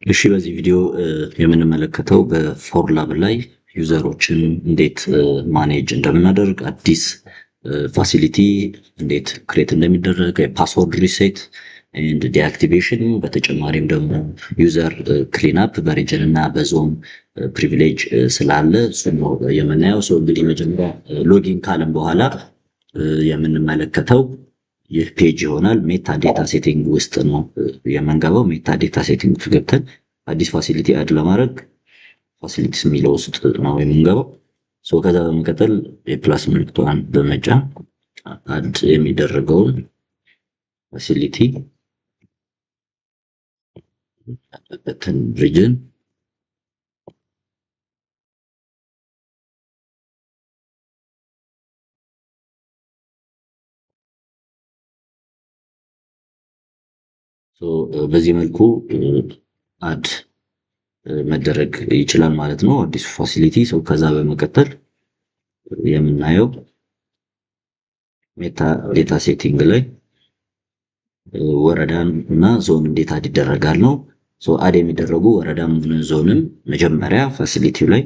እሺ በዚህ ቪዲዮ የምንመለከተው በፎር ላብ ላይ ዩዘሮችን እንዴት ማኔጅ እንደምናደርግ አዲስ ፋሲሊቲ እንዴት ክሬት እንደሚደረግ የፓስወርድ ሪሴት ኤንድ ዲአክቲቬሽን በተጨማሪም ደግሞ ዩዘር ክሊንአፕ በሪጅን እና በዞን ፕሪቪሌጅ ስላለ እሱ ነው የምናየው። ሰው እንግዲህ መጀመሪያ ሎጊን ካለም በኋላ የምንመለከተው ይህ ፔጅ ይሆናል። ሜታ ዴታ ሴቲንግ ውስጥ ነው የምንገባው። ሜታ ዴታ ሴቲንግ ገብተን አዲስ ፋሲሊቲ አድ ለማድረግ ፋሲሊቲስ የሚለው ውስጥ ነው የምንገባው። ሶ ከዛ በመቀጠል የፕላስ ምልክቷን በመጫን አድ የሚደረገውን ፋሲሊቲ ያለበትን ሪጅን በዚህ መልኩ አድ መደረግ ይችላል ማለት ነው አዲሱ ፋሲሊቲ። ሰው ከዛ በመቀጠል የምናየው ሜታ ዴታ ሴቲንግ ላይ ወረዳን እና ዞን እንዴት አድ ይደረጋል ነው። ሶ አድ የሚደረጉ ወረዳም ዞንም መጀመሪያ ፋሲሊቲው ላይ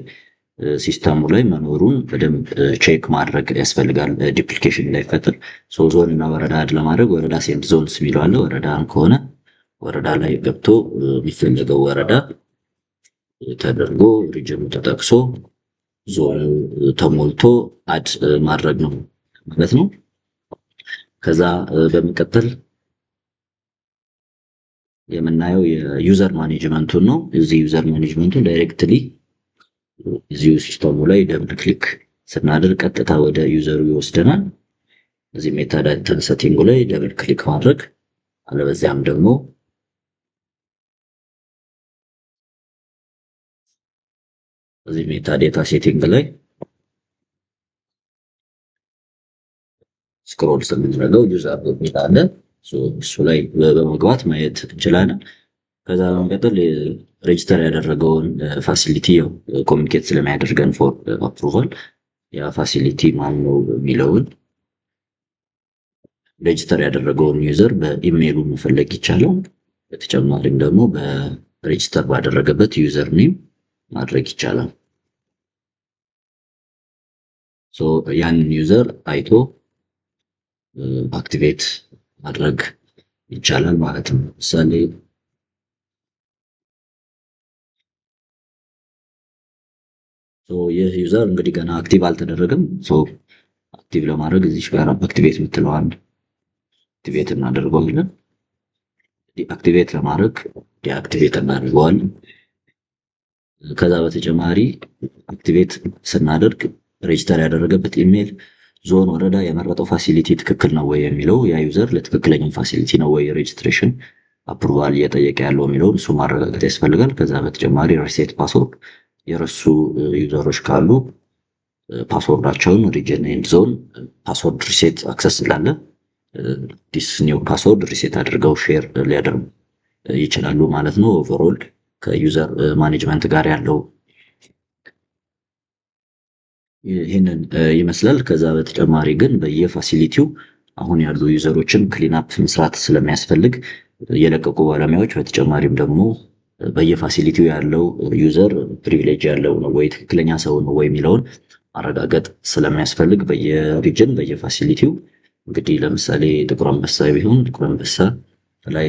ሲስተሙ ላይ መኖሩን በደንብ ቼክ ማድረግ ያስፈልጋል ዲፕሊኬሽን እንዳይፈጠር። ሶ ዞን እና ወረዳ አድ ለማድረግ ወረዳ ሴንድ ዞንስ የሚለው አለ። ወረዳን ከሆነ ወረዳ ላይ ገብቶ የሚፈልገው ወረዳ ተደርጎ ሪጅኑ ተጠቅሶ ዞኑ ተሞልቶ አድ ማድረግ ነው ማለት ነው። ከዛ በመቀጠል የምናየው የዩዘር ማኔጅመንቱን ነው። እዚህ ዩዘር ማኔጅመንቱን ዳይሬክትሊ እዚሁ ሲስተሙ ላይ ደብል ክሊክ ስናደርግ ቀጥታ ወደ ዩዘሩ ይወስደናል። እዚህ ሜታ ዳታ ሴቲንጉ ላይ ደብል ክሊክ ማድረግ አለበዚያም ደግሞ እዚህ ሜታ ዴታ ሴቲንግ ላይ ስክሮል ስናደርገው ዩዘር የሚል አለ። እሱ ላይ በመግባት ማየት እንችላለን። ከዛ በመቀጠል ሬጅስተር ያደረገውን ፋሲሊቲ ኮሚኒኬት ስለሚያደርገን ፎር አፕሩቫል ያ ፋሲሊቲ ማን ነው የሚለውን ሬጅስተር ያደረገውን ዩዘር በኢሜይሉ መፈለግ ይቻላል። በተጨማሪም ደግሞ በሬጅስተር ባደረገበት ዩዘር ኔም ማድረግ ይቻላል። ሶ ያንን ዩዘር አይቶ አክቲቬት ማድረግ ይቻላል ማለት ነው። ምሳሌ ይህ ዩዘር እንግዲህ ገና አክቲቭ አልተደረገም። አክቲቭ ለማድረግ እዚህ ጋር አክቲቬት የምትለዋን አክቲቬት እናደርገዋለን። ዲአክቲቬት ለማድረግ ዲአክቲቬት እናደርገዋለን። ከዛ በተጨማሪ አክቲቬት ስናደርግ ሬጅስተር ያደረገበት ኢሜል፣ ዞን፣ ወረዳ የመረጠው ፋሲሊቲ ትክክል ነው ወይ የሚለው ያ ዩዘር ለትክክለኛው ፋሲሊቲ ነው ወይ ሬጅስትሬሽን አፕሩቫል እየጠየቀ ያለው የሚለውን እሱ ማረጋገጥ ያስፈልጋል። ከዛ በተጨማሪ ሪሴት ፓስወርድ የረሱ ዩዘሮች ካሉ ፓስወርዳቸውን ሪጅን ኤንድ ዞን ፓስወርድ ሪሴት አክሰስ ስላለ ዲስ ኒው ፓስወርድ ሪሴት አድርገው ሼር ሊያደርጉ ይችላሉ ማለት ነው። ኦቨርኦል ከዩዘር ማኔጅመንት ጋር ያለው ይህንን ይመስላል። ከዛ በተጨማሪ ግን በየፋሲሊቲው አሁን ያሉ ዩዘሮችን ክሊንአፕ መስራት ስለሚያስፈልግ የለቀቁ ባለሙያዎች በተጨማሪም ደግሞ በየፋሲሊቲው ያለው ዩዘር ፕሪቪሌጅ ያለው ነው ወይ ትክክለኛ ሰው ነው ወይ የሚለውን ማረጋገጥ ስለሚያስፈልግ በየሪጅን በየፋሲሊቲው እንግዲህ ለምሳሌ ጥቁር አንበሳ ቢሆን ጥቁር አንበሳ ላይ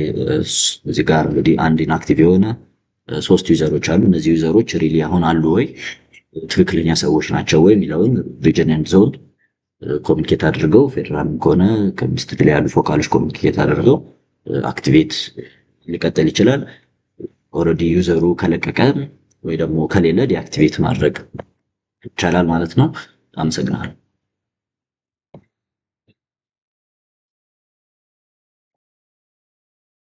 እዚህ ጋር እንግዲህ አንድ ኢንአክቲቭ የሆነ 3 ዩዘሮች አሉ። እነዚህ ዩዘሮች ሪሊ አሁን አሉ ወይ ትክክለኛ ሰዎች ናቸው ወይ የሚለውን ሪጅን ኤንድ ዞን ኮሚኒኬት አድርገው ፌደራል ከሆነ ከሚኒስትሪ ላይ ያሉ ፎካሎች ኮሚኒኬት አድርገው አክቲቬት ሊቀጥል ይችላል። ኦልሬዲ ዩዘሩ ከለቀቀ ወይ ደግሞ ከሌለ ዲአክቲቬት ማድረግ ይቻላል ማለት ነው። አመሰግናለሁ።